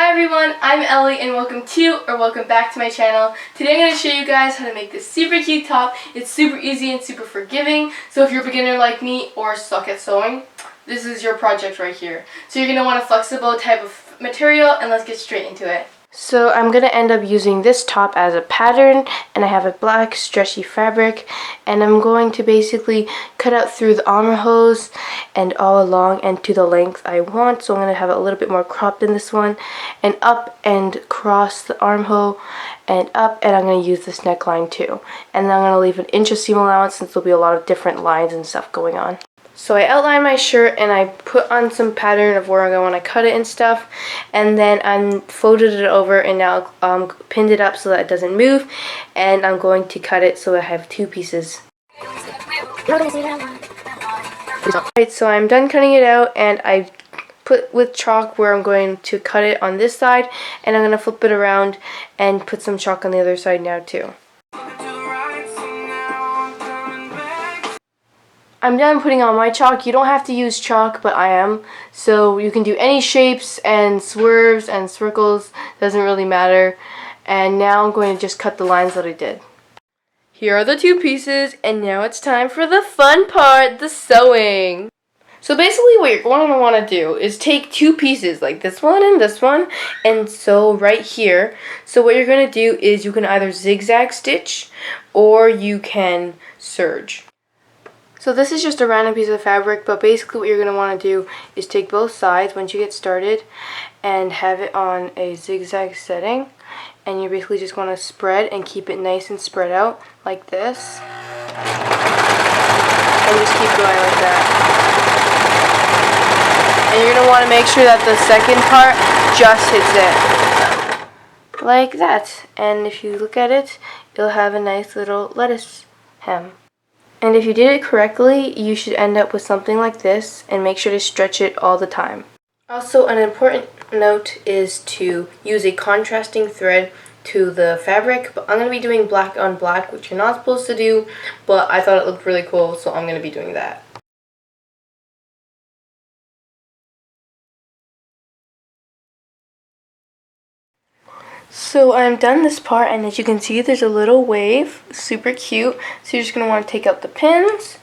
Hi everyone, I'm Ellie and welcome back to my channel. Today I'm going to show you guys how to make this super cute top. It's super easy and super forgiving, so if you're a beginner like me or suck at sewing, this is your project right here. So you're going to want a flexible type of material, and let's get straight into it. So I'm going to end up using this top as a pattern, and I have a black stretchy fabric, and I'm going to basically cut out through the armholes and all along and to the length I want. So I'm going to have it a little bit more cropped in this one, and up and across the armhole and up, and I'm going to use this neckline too. And then I'm going to leave an inch of seam allowance since there'll be a lot of different lines and stuff going on. So I outlined my shirt and I put on some pattern of where I want to cut it and stuff, and then I folded it over and now pinned it up so that it doesn't move, and I'm going to cut it so I have two pieces. Alright, so I'm done cutting it out, and I put with chalk where I'm going to cut it on this side, and I'm going to flip it around and put some chalk on the other side now too. I'm done putting on my chalk. You don't have to use chalk, but I am. So you can do any shapes and swerves and circles. Doesn't really matter. And now I'm going to just cut the lines that I did. Here are the two pieces, and now it's time for the fun part, the sewing. So basically what you're going to want to do is take two pieces, like this one, and sew right here. So what you're going to do is you can either zigzag stitch or you can serge. So this is just a random piece of fabric, but basically what you're going to want to do is take both sides once you get started and have it on a zigzag setting, and you basically just want to spread and keep it nice and spread out like this, and just keep going like that. And you're going to want to make sure that the second part just hits it like that, and if you look at it, you'll have a nice little lettuce hem. And if you did it correctly, you should end up with something like this, and make sure to stretch it all the time. Also, an important note is to use a contrasting thread to the fabric, but I'm going to be doing black on black, which you're not supposed to do, but I thought it looked really cool, so I'm going to be doing that. So I'm done this part, and as you can see, there's a little wave, super cute. So you're just going to want to take out the pins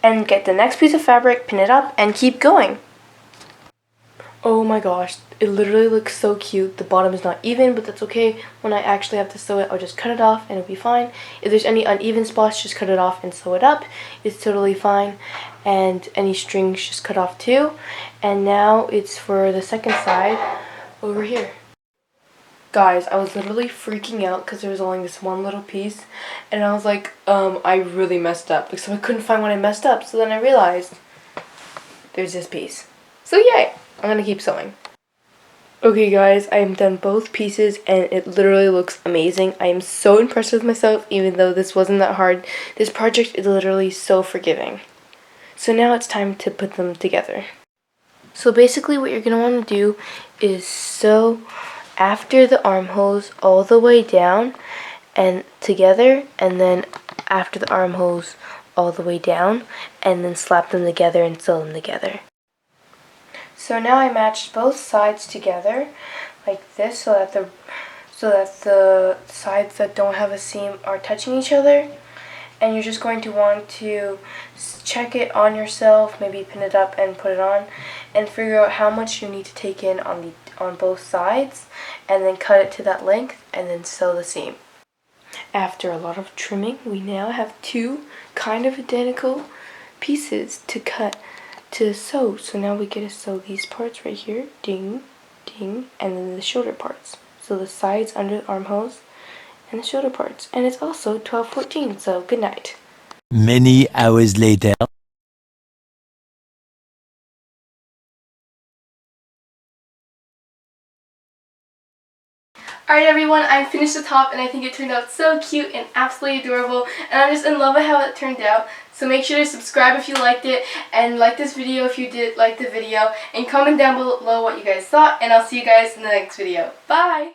and get the next piece of fabric, pin it up, and keep going. Oh my gosh, it literally looks so cute. The bottom is not even, but that's okay. When I actually have to sew it, I'll just cut it off and it'll be fine. If there's any uneven spots, just cut it off and sew it up. It's totally fine. And any strings, just cut off too. And now it's for the second side over here. Guys, I was literally freaking out because there was only this one little piece, and I was like, I really messed up, so I couldn't find what I messed up. So then I realized there's this piece. So yay, I'm gonna keep sewing. Okay guys, I am done both pieces, and it literally looks amazing. I am so impressed with myself, even though this wasn't that hard. This project is literally so forgiving. So now it's time to put them together. So basically what you're gonna want to do is sew after the armholes all the way down and together, and then after the armholes all the way down, and then slap them together and sew them together. So now I matched both sides together like this, so that the sides that don't have a seam are touching each other. And you're just going to want to check it on yourself, maybe pin it up and put it on, and figure out how much you need to take in on both sides, and then cut it to that length, and then sew the seam. After a lot of trimming, we now have two kind of identical pieces to sew. So now we get to sew these parts right here, ding, ding, and then the shoulder parts. So the sides under the armholes and the shoulder parts. And it's also 12:14, so good night. Many hours later. Alright everyone, I finished the top, and I think it turned out so cute and absolutely adorable, and I'm just in love with how it turned out. So make sure to subscribe if you liked it, and like this video if you did like the video, and comment down below what you guys thought, and I'll see you guys in the next video. Bye!